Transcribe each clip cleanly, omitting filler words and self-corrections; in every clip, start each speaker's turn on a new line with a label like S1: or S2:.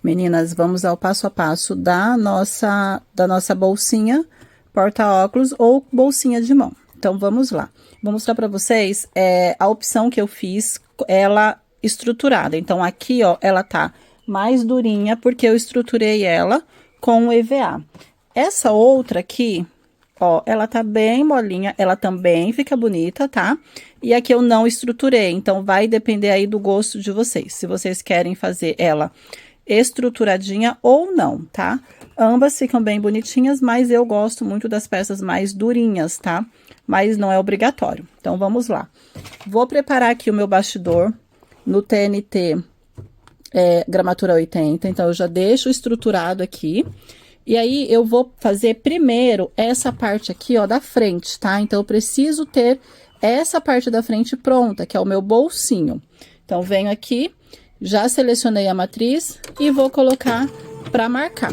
S1: Meninas, vamos ao passo a passo da nossa bolsinha porta-óculos ou bolsinha de mão. Então, vamos lá. Vou mostrar para vocês a opção que eu fiz, ela estruturada. Então, aqui, ó, ela tá mais durinha, porque eu estruturei ela com o EVA. Essa outra aqui, ó, ela tá bem molinha, ela também fica bonita, tá? E aqui eu não estruturei, então vai depender aí do gosto de vocês. Se vocês querem fazer ela estruturadinha ou não, tá? Ambas ficam bem bonitinhas, mas eu gosto muito das peças mais durinhas, tá? Mas não é obrigatório. Então, vamos lá. Vou preparar aqui o meu bastidor no TNT gramatura 80, então eu já deixo estruturado aqui. E aí, eu vou fazer primeiro essa parte aqui, ó, da frente, tá? Então, eu preciso ter essa parte da frente pronta, que é o meu bolsinho. Então, venho aqui, já selecionei a matriz e vou colocar para marcar.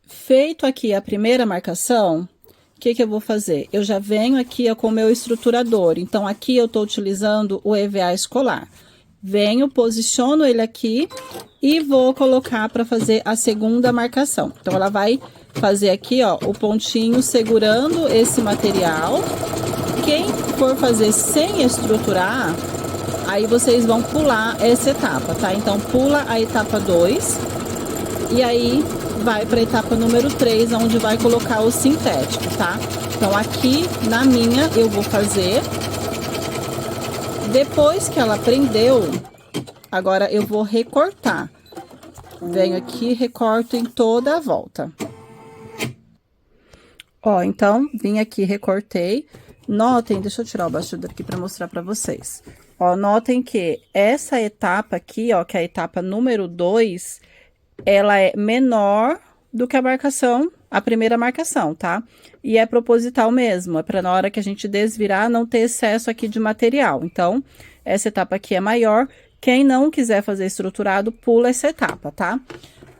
S1: Feito aqui a primeira marcação, o que eu vou fazer? Eu já venho aqui ó, com o meu estruturador. Então, aqui eu tô utilizando o EVA escolar. Venho, posiciono ele aqui e vou colocar para fazer a segunda marcação. Então, ela vai fazer aqui, ó, o pontinho segurando esse material. Quem for fazer sem estruturar, aí vocês vão pular essa etapa, tá? Então, pula a etapa 2 e aí vai para a etapa número 3, onde vai colocar o sintético, tá? Então, aqui na minha eu vou fazer. Depois que ela prendeu, agora eu vou recortar. Venho aqui, recorto em toda a volta. Ó, então, vim aqui, recortei. Notem, deixa eu tirar o bastidor aqui para mostrar para vocês. Ó, notem que essa etapa aqui, ó, que é a etapa número 2, ela é menor do que a primeira marcação, tá? E é proposital mesmo, é para na hora que a gente desvirar não ter excesso aqui de material. Então, essa etapa aqui é maior. Quem não quiser fazer estruturado, pula essa etapa, tá?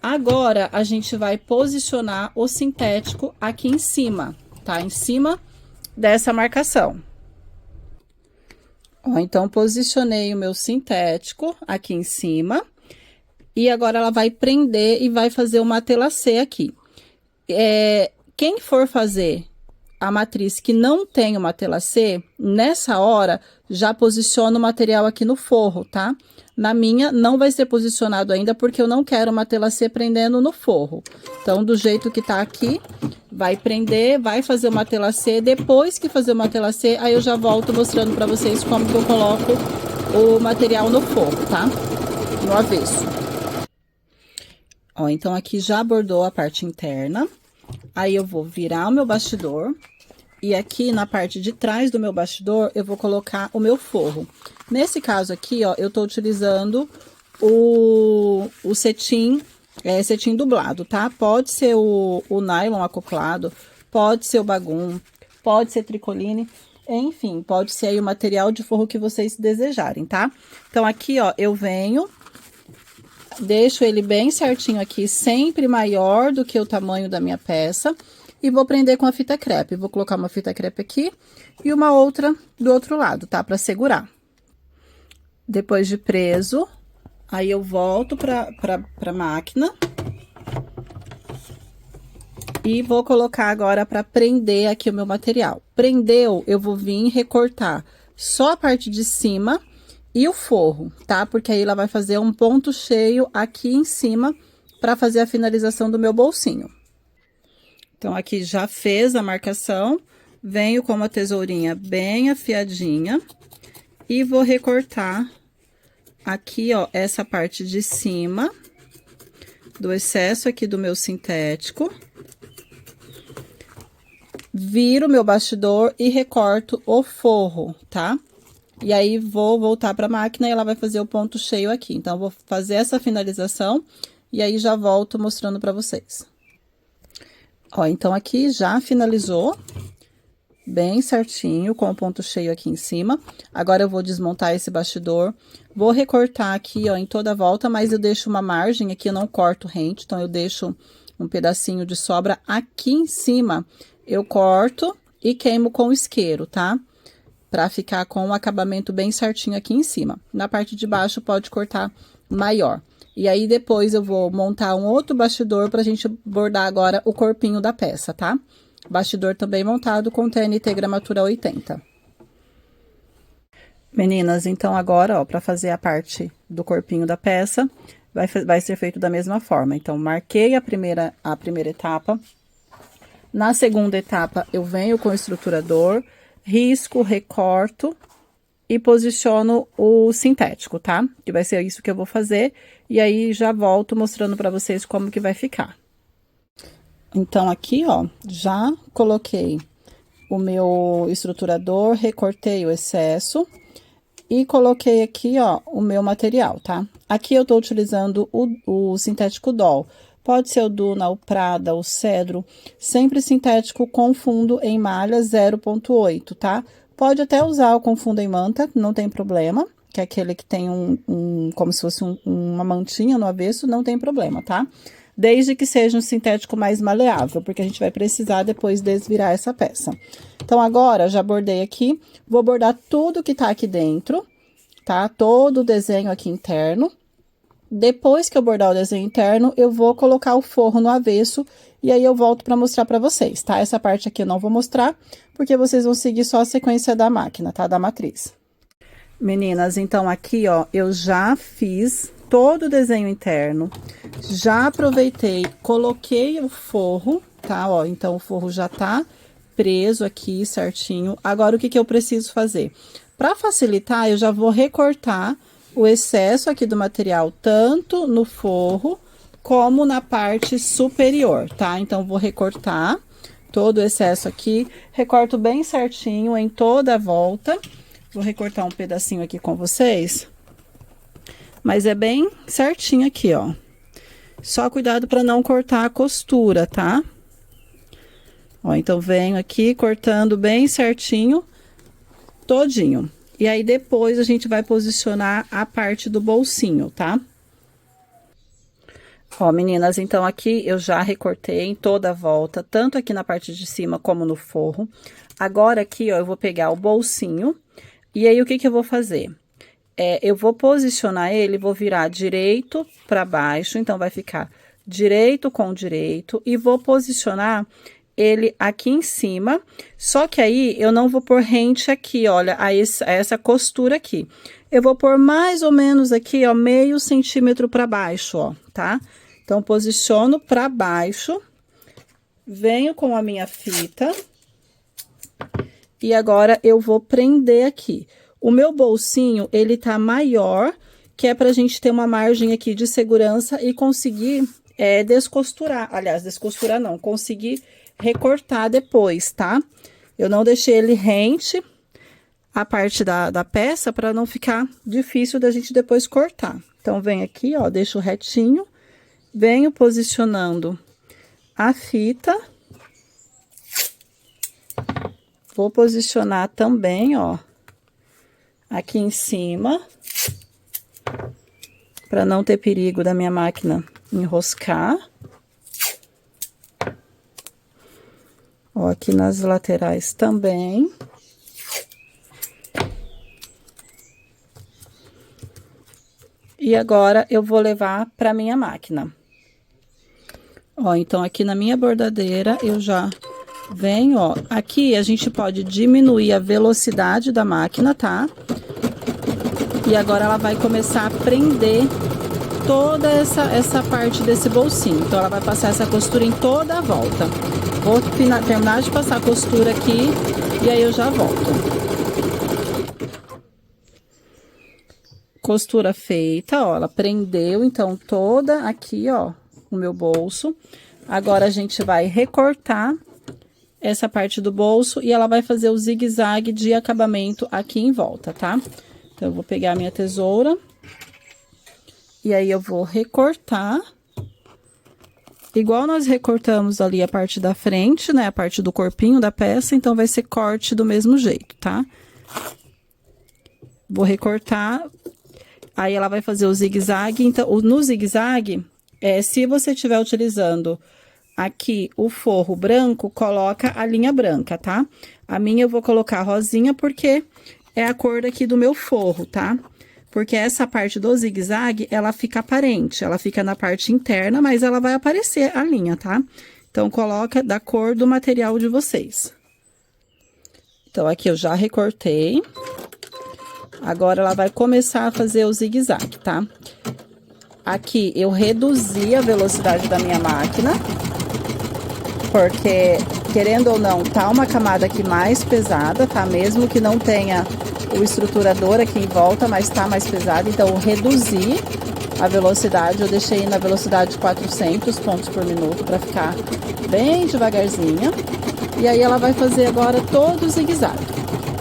S1: Agora, a gente vai posicionar o sintético aqui em cima, tá? Em cima dessa marcação. Ó, então, posicionei o meu sintético aqui em cima. E agora, ela vai prender e vai fazer uma tela C aqui. Quem for fazer a matriz que não tem uma tela C, nessa hora, já posiciona o material aqui no forro, tá? Na minha, não vai ser posicionado ainda, porque eu não quero uma tela C prendendo no forro. Então, do jeito que tá aqui, vai prender, vai fazer uma tela C. Depois que fazer uma tela C, aí eu já volto mostrando pra vocês como que eu coloco o material no forro, tá? No avesso. Ó, então, aqui já bordou a parte interna. Aí, eu vou virar o meu bastidor. E aqui, na parte de trás do meu bastidor, eu vou colocar o meu forro. Nesse caso aqui, ó, eu tô utilizando o cetim, cetim dublado, tá? Pode ser o nylon acoplado, pode ser o bagum, pode ser tricoline, enfim, pode ser aí o material de forro que vocês desejarem, tá? Então, aqui, ó, eu venho, deixo ele bem certinho aqui, sempre maior do que o tamanho da minha peça. E vou prender com a fita crepe. Vou colocar uma fita crepe aqui e uma outra do outro lado, tá? Pra segurar. Depois de preso, aí eu volto pra máquina. E vou colocar agora pra prender aqui o meu material. Prendeu, eu vou vir recortar só a parte de cima e o forro, tá? Porque aí ela vai fazer um ponto cheio aqui em cima pra fazer a finalização do meu bolsinho. Então, aqui já fez a marcação, venho com uma tesourinha bem afiadinha e vou recortar aqui, ó, essa parte de cima do excesso aqui do meu sintético. Viro o meu bastidor e recorto o forro, tá? E aí, vou voltar para a máquina e ela vai fazer o ponto cheio aqui. Então, vou fazer essa finalização e aí já volto mostrando para vocês. Ó, então, aqui já finalizou bem certinho, com o ponto cheio aqui em cima. Agora, eu vou desmontar esse bastidor. Vou recortar aqui, ó, em toda a volta, mas eu deixo uma margem aqui, eu não corto rente. Então, eu deixo um pedacinho de sobra aqui em cima. Eu corto e queimo com isqueiro, tá? Pra ficar com um acabamento bem certinho aqui em cima. Na parte de baixo, pode cortar maior. E aí, depois eu vou montar um outro bastidor pra gente bordar agora o corpinho da peça, tá? Bastidor também montado com TNT gramatura 80. Meninas, então agora, ó, pra fazer a parte do corpinho da peça, vai ser feito da mesma forma. Então, marquei a primeira etapa. Na segunda etapa, eu venho com o estruturador, risco, recorto e posiciono o sintético, tá? Que vai ser isso que eu vou fazer. E aí, já volto mostrando pra vocês como que vai ficar. Então, aqui, ó, já coloquei o meu estruturador, recortei o excesso e coloquei aqui, ó, o meu material, tá? Aqui eu tô utilizando o sintético Doll. Pode ser o Duna, o Prada, o Cedro, sempre sintético com fundo em malha 0,8, tá? Pode até usar o com fundo em manta, não tem problema, que é aquele que tem como se fosse uma mantinha no avesso, não tem problema, tá? Desde que seja um sintético mais maleável, porque a gente vai precisar depois desvirar essa peça. Então, agora, já bordei aqui, vou bordar tudo que tá aqui dentro, tá? Todo o desenho aqui interno. Depois que eu bordar o desenho interno, eu vou colocar o forro no avesso e aí eu volto pra mostrar pra vocês, tá? Essa parte aqui eu não vou mostrar, porque vocês vão seguir só a sequência da máquina, tá? Da matriz. Meninas, então aqui, ó, eu já fiz todo o desenho interno, já aproveitei, coloquei o forro, tá? Ó, então o forro já tá preso aqui certinho. Agora, o que que eu preciso fazer? Pra facilitar, eu já vou recortar o excesso aqui do material, tanto no forro como na parte superior, tá? Então, vou recortar todo o excesso aqui, recorto bem certinho em toda a volta. Vou recortar um pedacinho aqui com vocês, mas é bem certinho aqui, ó. Só cuidado para não cortar a costura, tá? Ó, então, venho aqui cortando bem certinho, todinho. E aí, depois, a gente vai posicionar a parte do bolsinho, tá? Ó, meninas, então, aqui eu já recortei em toda a volta, tanto aqui na parte de cima como no forro. Agora, aqui, ó, eu vou pegar o bolsinho, e aí, o que que eu vou fazer? Eu vou posicionar ele, vou virar direito para baixo, então, vai ficar direito com direito, e vou posicionar ele aqui em cima, só que aí eu não vou pôr rente aqui, olha, a essa costura aqui. Eu vou pôr mais ou menos aqui, ó, meio centímetro para baixo, ó, tá? Então, posiciono para baixo, venho com a minha fita, e agora eu vou prender aqui. O meu bolsinho, ele tá maior, que é pra gente ter uma margem aqui de segurança e conseguir descosturar, aliás, descosturar não, conseguir recortar depois, tá? Eu não deixei ele rente a parte da peça para não ficar difícil da gente depois cortar. Então, vem aqui, ó, deixo retinho, venho posicionando a fita. Vou posicionar também, ó, aqui em cima, para não ter perigo da minha máquina enroscar. Ó, aqui nas laterais também. E agora, eu vou levar para minha máquina. Ó, então, aqui na minha bordadeira, eu já venho, ó. Aqui, a gente pode diminuir a velocidade da máquina, tá? E agora, ela vai começar a prender toda essa parte desse bolsinho. Então, ela vai passar essa costura em toda a volta. Vou terminar de passar a costura aqui e aí eu já volto. Costura feita, ó, ela prendeu, então, toda aqui, ó, o meu bolso. Agora, a gente vai recortar essa parte do bolso e ela vai fazer o zigue-zague de acabamento aqui em volta, tá? Então, eu vou pegar a minha tesoura e aí eu vou recortar. Igual nós recortamos ali a parte da frente, né, a parte do corpinho da peça, então vai ser corte do mesmo jeito, tá? Vou recortar, aí ela vai fazer o zigue-zague, então, no zigue-zague, se você estiver utilizando aqui o forro branco, coloca a linha branca, tá? A minha eu vou colocar rosinha porque é a cor daqui do meu forro, tá? Porque essa parte do zigue-zague, ela fica aparente, ela fica na parte interna, mas ela vai aparecer a linha, tá? Então, coloca da cor do material de vocês. Então, aqui eu já recortei. Agora, ela vai começar a fazer o zigue-zague, tá? Aqui, eu reduzi a velocidade da minha máquina. Porque, querendo ou não, tá uma camada aqui mais pesada, tá? Mesmo que não tenha o estruturador aqui em volta, mas tá mais pesado. Então, eu reduzi a velocidade. Eu deixei na velocidade de 400 pontos por minuto para ficar bem devagarzinha. E aí, ela vai fazer agora todo o zigue-zague.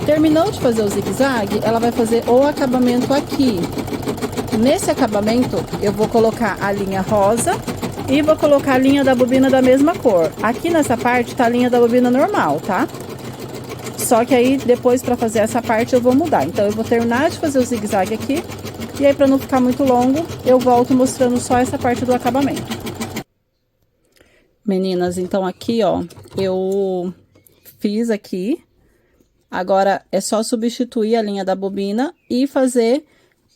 S1: Terminou de fazer o zigue-zague, ela vai fazer o acabamento aqui. Nesse acabamento, eu vou colocar a linha rosa e vou colocar a linha da bobina da mesma cor. Aqui nessa parte tá a linha da bobina normal, tá? Só que aí, depois, para fazer essa parte, eu vou mudar. Então, eu vou terminar de fazer o zigue-zague aqui. E aí, para não ficar muito longo, eu volto mostrando só essa parte do acabamento. Meninas, então aqui, ó, eu fiz aqui. Agora, é só substituir a linha da bobina e fazer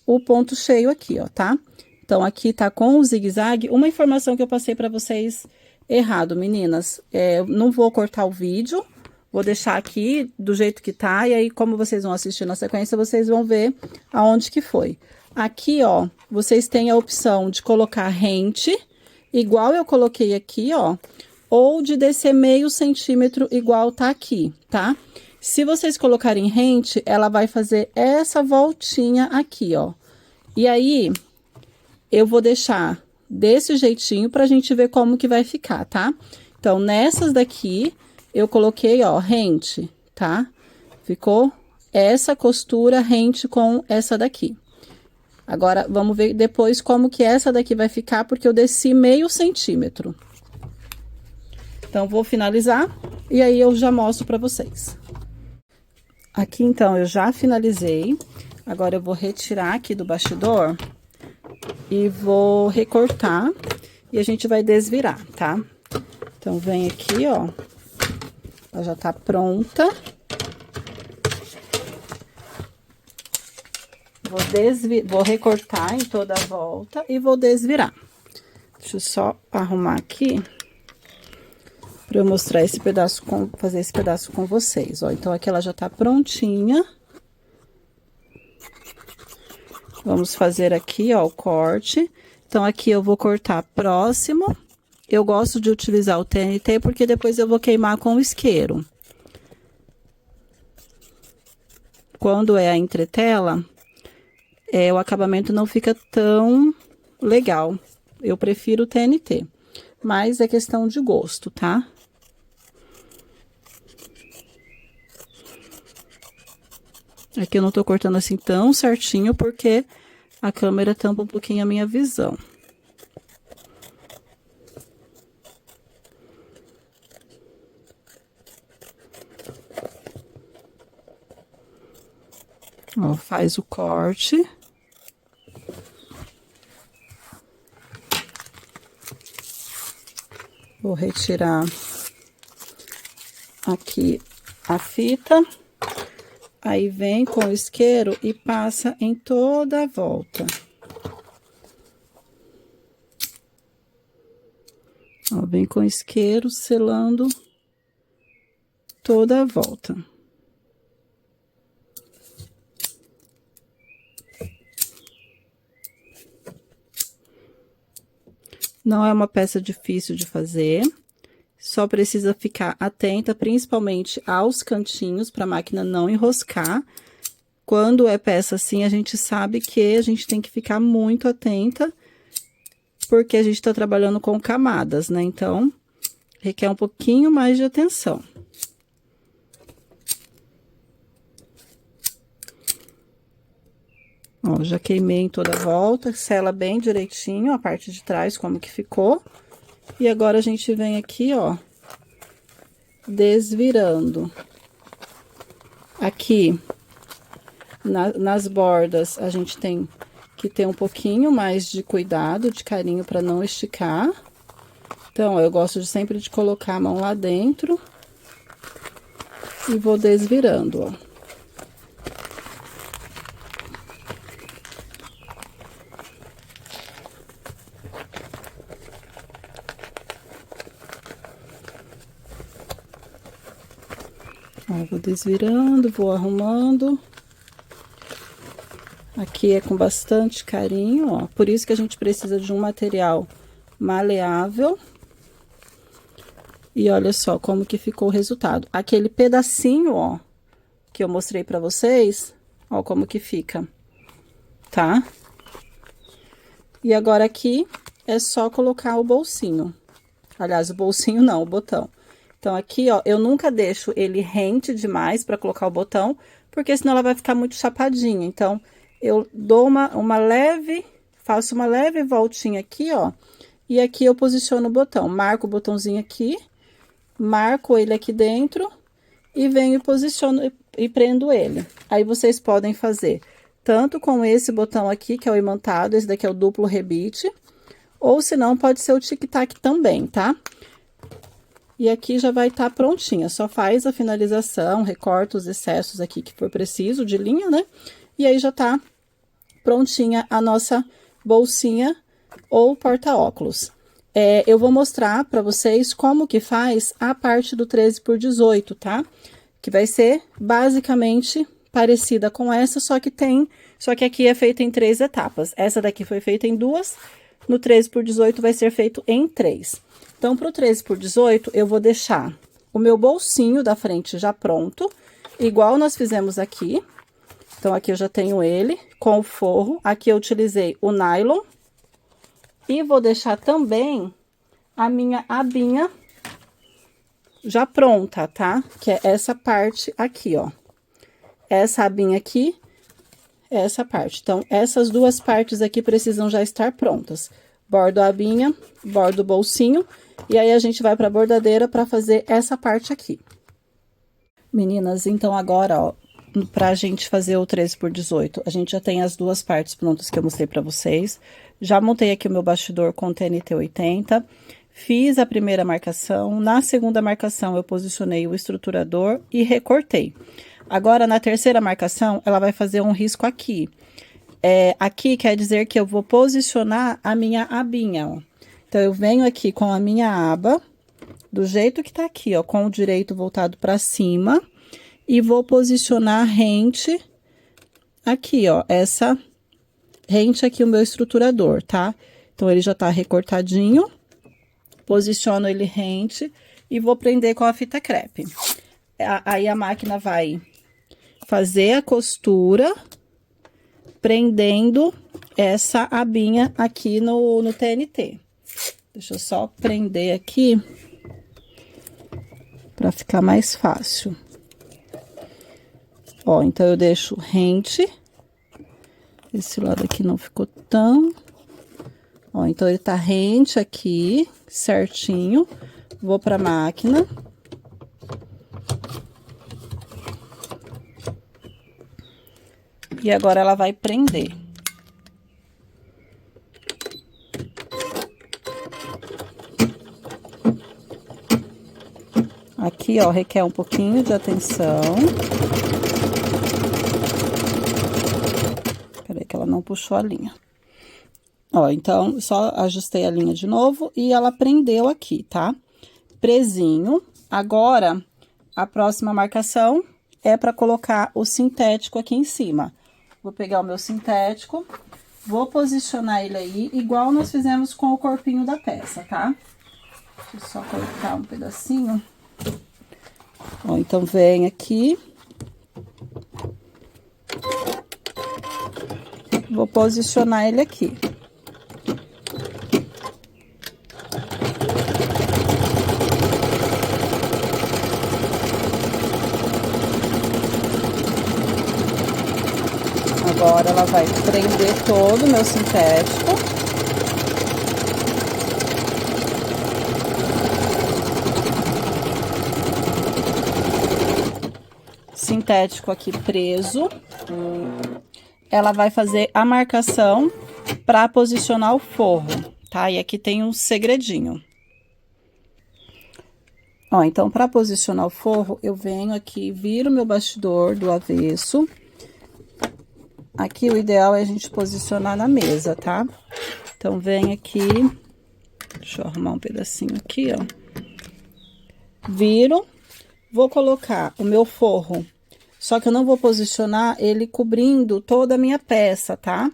S1: o ponto cheio aqui, ó, tá? Então, aqui tá com o zigue-zague. Uma informação que eu passei para vocês errado, meninas. Eu não vou cortar o vídeo, vou deixar aqui do jeito que tá. E aí, como vocês vão assistir na sequência, vocês vão ver aonde que foi. Aqui, ó, vocês têm a opção de colocar rente, igual eu coloquei aqui, ó. Ou de descer meio centímetro, igual tá aqui, tá? Se vocês colocarem rente, ela vai fazer essa voltinha aqui, ó. E aí, eu vou deixar desse jeitinho pra gente ver como que vai ficar, tá? Então, nessas daqui, eu coloquei, ó, rente, tá? Ficou essa costura rente com essa daqui. Agora, vamos ver depois como que essa daqui vai ficar, porque eu desci meio centímetro. Então, vou finalizar e aí eu já mostro pra vocês. Aqui, então, eu já finalizei. Agora, eu vou retirar aqui do bastidor e vou recortar e a gente vai desvirar, tá? Então, vem aqui, ó. Ela já tá pronta. Vou recortar em toda a volta e vou desvirar. Deixa eu só arrumar aqui para eu mostrar esse pedaço, fazer esse pedaço com vocês, ó. Então, aqui ela já tá prontinha. Vamos fazer aqui, ó, o corte. Então, aqui eu vou cortar próximo. Eu gosto de utilizar o TNT, porque depois eu vou queimar com o isqueiro. Quando é a entretela, o acabamento não fica tão legal. Eu prefiro o TNT, mas é questão de gosto, tá? Aqui eu não tô cortando assim tão certinho, porque a câmera tampa um pouquinho a minha visão. Ó, faz o corte. Vou retirar aqui a fita. Aí, vem com o isqueiro e passa em toda a volta. Ó, vem com o isqueiro selando toda a volta. Não é uma peça difícil de fazer. Só precisa ficar atenta, principalmente aos cantinhos, para a máquina não enroscar. Quando é peça assim, a gente sabe que a gente tem que ficar muito atenta, porque a gente tá trabalhando com camadas, né? Então, requer um pouquinho mais de atenção. Ó, já queimei em toda a volta, sela bem direitinho a parte de trás, como que ficou. E agora, a gente vem aqui, ó, desvirando. Aqui, nas bordas, a gente tem que ter um pouquinho mais de cuidado, de carinho, para não esticar. Então, ó, eu gosto sempre de colocar a mão lá dentro. E vou desvirando, ó. Ó, vou desvirando, vou arrumando. Aqui é com bastante carinho, ó. Por isso que a gente precisa de um material maleável. E olha só como que ficou o resultado. Aquele pedacinho, ó, que eu mostrei pra vocês, ó como que fica, tá? E agora aqui é só colocar o bolsinho. Aliás, o bolsinho não, o botão. Então, aqui, ó, eu nunca deixo ele rente demais pra colocar o botão, porque senão ela vai ficar muito chapadinha. Então, eu dou uma leve, faço uma leve voltinha aqui, ó, e aqui eu posiciono o botão. Marco o botãozinho aqui, marco ele aqui dentro e venho e posiciono e prendo ele. Aí, vocês podem fazer tanto com esse botão aqui, que é o imantado, esse daqui é o duplo rebite, ou se não, pode ser o tic-tac também, tá? E aqui já vai estar prontinha, só faz a finalização, recorta os excessos aqui que for preciso de linha, né? E aí já tá prontinha a nossa bolsinha ou porta-óculos. Eu vou mostrar para vocês como que faz a parte do 13 por 18, tá? Que vai ser basicamente parecida com essa, só que aqui é feita em 3 etapas. Essa daqui foi feita em 2, no 13 por 18 vai ser feito em 3. Então, pro 13 por 18, eu vou deixar o meu bolsinho da frente já pronto, igual nós fizemos aqui. Então, aqui eu já tenho ele com o forro. Aqui eu utilizei o nylon. E vou deixar também a minha abinha já pronta, tá? Que é essa parte aqui, ó. Essa abinha aqui, essa parte. Então, essas duas partes aqui precisam já estar prontas. Bordo a abinha, bordo o bolsinho. E aí, a gente vai pra bordadeira pra fazer essa parte aqui. Meninas, então agora, ó, pra gente fazer o 13 por 18, a gente já tem as duas partes prontas que eu mostrei pra vocês. Já montei aqui o meu bastidor com TNT 80, fiz a primeira marcação, na segunda marcação eu posicionei o estruturador e recortei. Agora, na terceira marcação, ela vai fazer um risco aqui. Aqui quer dizer que eu vou posicionar a minha abinha, ó. Então, eu venho aqui com a minha aba, do jeito que tá aqui, ó, com o direito voltado pra cima, e vou posicionar rente aqui, ó, rente aqui o meu estruturador, tá? Então, ele já tá recortadinho, posiciono ele rente e vou prender com a fita crepe. Aí, a máquina vai fazer a costura, prendendo essa abinha aqui no TNT. Deixa eu só prender aqui, pra ficar mais fácil. Ó, então, eu deixo rente. Esse lado aqui não ficou tão... Ó, então, ele tá rente aqui, certinho. Vou pra máquina. E agora, ela vai prender. Aqui, ó, requer um pouquinho de atenção. Peraí que ela não puxou a linha. Ó, então, só ajustei a linha de novo e ela prendeu aqui, tá? Presinho. Agora, a próxima marcação é pra colocar o sintético aqui em cima. Vou pegar o meu sintético, vou posicionar ele aí, igual nós fizemos com o corpinho da peça, tá? Deixa eu só cortar um pedacinho. Ó, então, vem aqui. Vou posicionar ele aqui. Agora, ela vai prender todo o meu sintético. Sintético aqui preso. Ela vai fazer a marcação para posicionar o forro, tá? E aqui tem um segredinho. Ó, então, para posicionar o forro, eu venho aqui, viro meu bastidor do avesso. Aqui, o ideal é a gente posicionar na mesa, tá? Então, vem aqui, deixa eu arrumar um pedacinho aqui, ó. Vou colocar o meu forro, só que eu não vou posicionar ele cobrindo toda a minha peça, tá?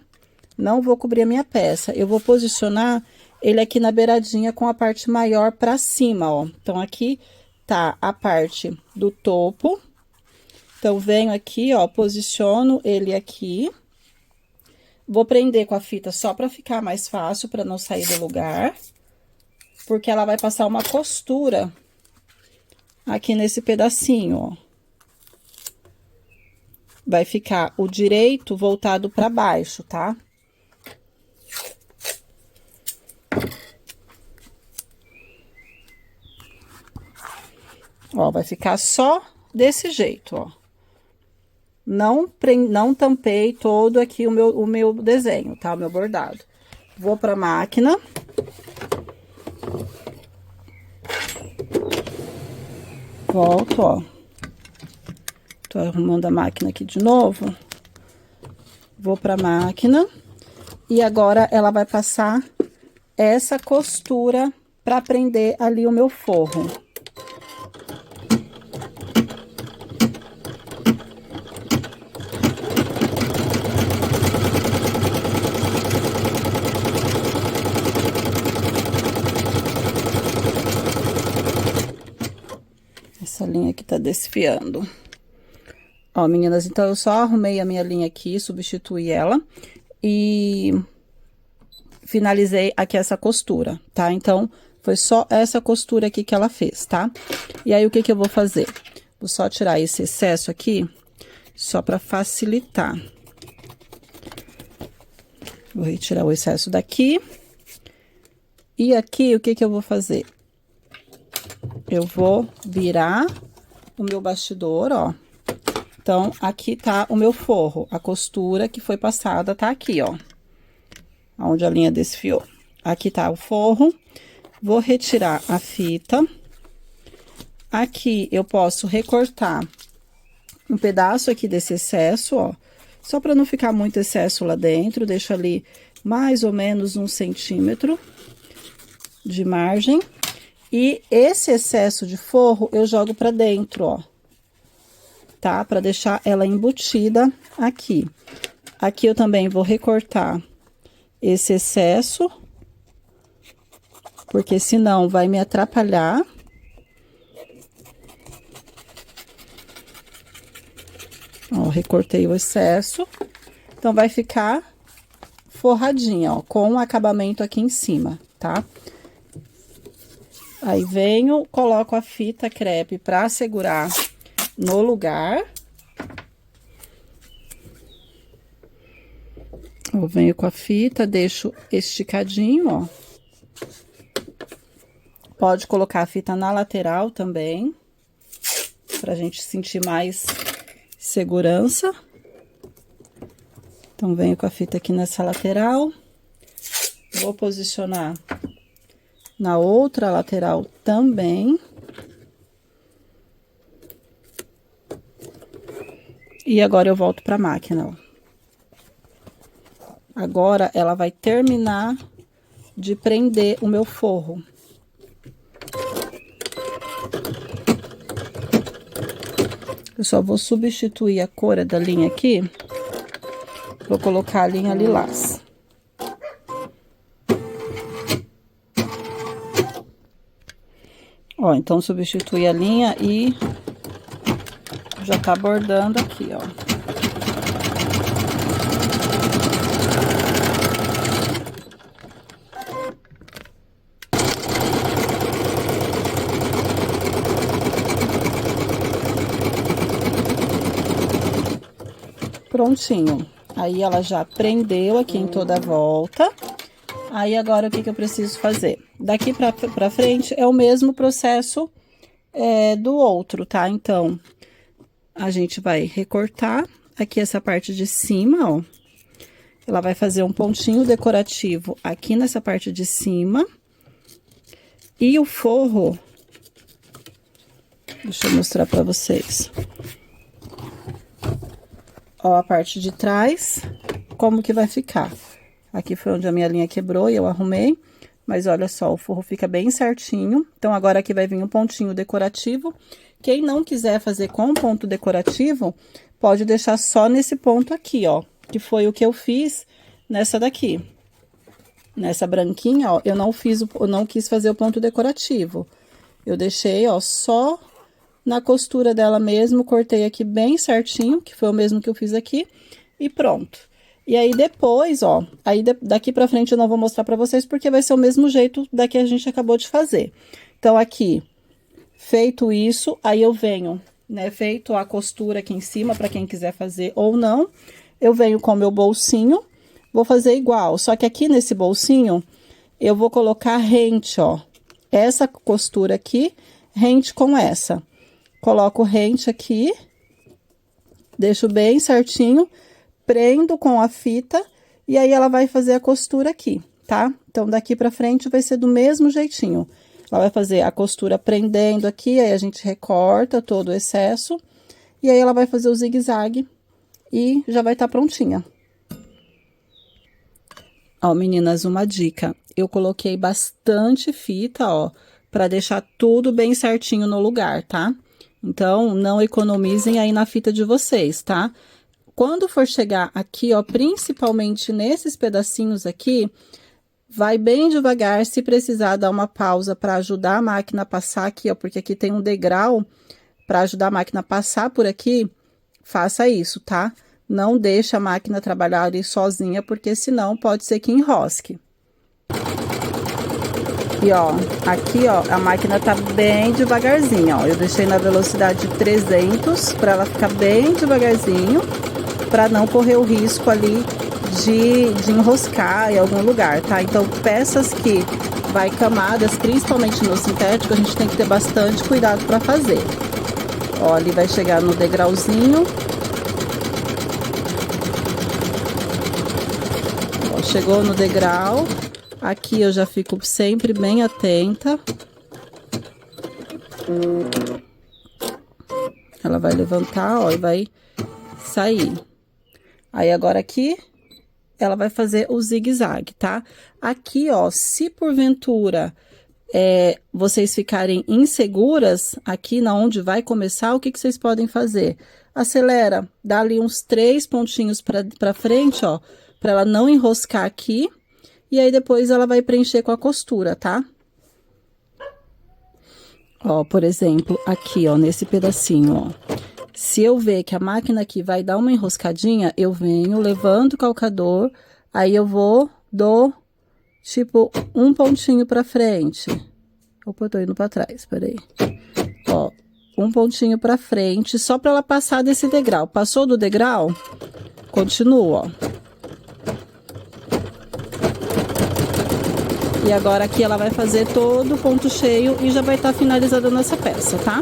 S1: Não vou cobrir a minha peça, eu vou posicionar ele aqui na beiradinha com a parte maior pra cima, ó. Então, aqui tá a parte do topo. Então, venho aqui, ó, posiciono ele aqui. Vou prender com a fita só pra ficar mais fácil, pra não sair do lugar. Porque ela vai passar uma costura aqui nesse pedacinho, ó. Vai ficar o direito voltado pra baixo, tá? Ó, vai ficar só desse jeito, ó. Não tampei todo aqui o meu desenho, tá? O meu bordado. Vou pra máquina. Volto, ó. Tô arrumando a máquina aqui de novo. Vou pra máquina. E agora, ela vai passar essa costura pra prender ali o meu forro. Essa linha aqui tá desfiando. Ó, meninas, então eu só arrumei a minha linha aqui, substituí ela e finalizei aqui essa costura, tá? Então, foi só essa costura aqui que ela fez, tá? E aí, o que que eu vou fazer? Vou só tirar esse excesso aqui, só pra facilitar. Vou retirar o excesso daqui. E aqui, o que que eu vou fazer? Eu vou virar o meu bastidor, ó. Então, aqui tá o meu forro, a costura que foi passada tá aqui, ó. Onde a linha desfiou. Aqui tá o forro. Vou retirar a fita. Aqui eu posso recortar um pedaço aqui desse excesso, ó. Só pra não ficar muito excesso lá dentro, deixo ali mais ou menos 1 centímetro de margem. E esse excesso de forro eu jogo pra dentro, ó. Tá? Pra deixar ela embutida aqui. Aqui eu também vou recortar esse excesso, porque senão vai me atrapalhar. Ó, recortei o excesso. Então, vai ficar forradinha, ó, com o acabamento aqui em cima, tá? Aí, venho, coloco a fita crepe pra segurar no lugar. Eu venho com a fita, deixo esticadinho, ó. Pode colocar a fita na lateral também, pra gente sentir mais segurança. Então, venho com a fita aqui nessa lateral. Vou posicionar na outra lateral também. E agora eu volto pra máquina, ó. Agora, ela vai terminar de prender o meu forro. Eu só vou substituir a cor da linha aqui. Vou colocar a linha lilás. Ó, então, substitui a linha e já tá bordando aqui, ó. Prontinho. Aí, ela já prendeu aqui em toda a volta. Aí, agora, o que que eu preciso fazer? Daqui pra frente, é o mesmo processo do outro, tá? Então, a gente vai recortar aqui essa parte de cima, ó. Ela vai fazer um pontinho decorativo aqui nessa parte de cima. E o forro... Deixa eu mostrar pra vocês. Ó, a parte de trás, como que vai ficar. Aqui foi onde a minha linha quebrou e eu arrumei. Mas olha só, o forro fica bem certinho. Então, agora aqui vai vir um pontinho decorativo. Quem não quiser fazer com ponto decorativo, pode deixar só nesse ponto aqui, ó. Que foi o que eu fiz nessa daqui. Nessa branquinha, ó, eu não quis fazer o ponto decorativo. Eu deixei, ó, só na costura dela mesmo, cortei aqui bem certinho, que foi o mesmo que eu fiz aqui, e pronto. E aí, depois, ó, aí daqui pra frente eu não vou mostrar pra vocês, porque vai ser o mesmo jeito da que a gente acabou de fazer. Então, aqui, feito isso, aí eu venho, né, feito a costura aqui em cima, pra quem quiser fazer ou não, eu venho com o meu bolsinho, vou fazer igual, só que aqui nesse bolsinho, eu vou colocar rente, ó, essa costura aqui, rente com essa. Coloco rente aqui, deixo bem certinho, prendo com a fita, e aí ela vai fazer a costura aqui, tá? Então, daqui pra frente vai ser do mesmo jeitinho. Ela vai fazer a costura prendendo aqui, aí a gente recorta todo o excesso, e aí ela vai fazer o zigue-zague, e já vai estar prontinha. Ó, meninas, uma dica. Eu coloquei bastante fita, ó, pra deixar tudo bem certinho no lugar, tá? Então, não economizem aí na fita de vocês, tá? Quando for chegar aqui, ó, principalmente nesses pedacinhos aqui, vai bem devagar. Se precisar dar uma pausa para ajudar a máquina a passar aqui, ó, porque aqui tem um degrau para ajudar a máquina a passar por aqui, faça isso, tá? Não deixe a máquina trabalhar ali sozinha, porque senão pode ser que enrosque. E ó, aqui ó, a máquina tá bem devagarzinho, ó. Eu deixei na velocidade de 300 para ela ficar bem devagarzinho, para não correr o risco ali de enroscar em algum lugar, tá? Então, peças que vai camadas, principalmente no sintético, a gente tem que ter bastante cuidado para fazer. Ó, ali vai chegar no degrauzinho. Ó, chegou no degrau. Aqui eu já fico sempre bem atenta. Ela vai levantar, ó, e vai sair. Aí, agora aqui, ela vai fazer o zigue-zague, tá? Aqui, ó, se porventura vocês ficarem inseguras, aqui na onde vai começar, o que vocês podem fazer? Acelera, dá ali uns 3 pontinhos pra frente, ó, pra ela não enroscar aqui. E aí, depois, ela vai preencher com a costura, tá? Ó, por exemplo, aqui, ó, nesse pedacinho, ó. Se eu ver que a máquina aqui vai dar uma enroscadinha, eu venho, levanto o calcador, aí eu dou, tipo, um pontinho pra frente. Opa, eu tô indo pra trás, peraí. Ó, um pontinho pra frente, só pra ela passar desse degrau. Passou do degrau, continua, ó. E agora aqui ela vai fazer todo o ponto cheio e já vai estar finalizada a nossa peça, tá?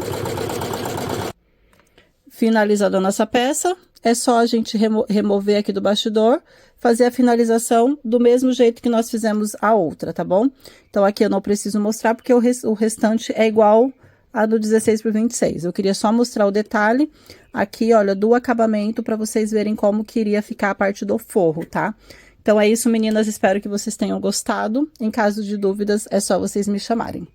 S1: Finalizada a nossa peça, é só a gente remover aqui do bastidor, fazer a finalização do mesmo jeito que nós fizemos a outra, tá bom? Então, aqui eu não preciso mostrar, porque o restante é igual a do 16x26. Eu queria só mostrar o detalhe aqui, olha, do acabamento, para vocês verem como que iria ficar a parte do forro, tá? Então, é isso, meninas. Espero que vocês tenham gostado. Em caso de dúvidas, é só vocês me chamarem.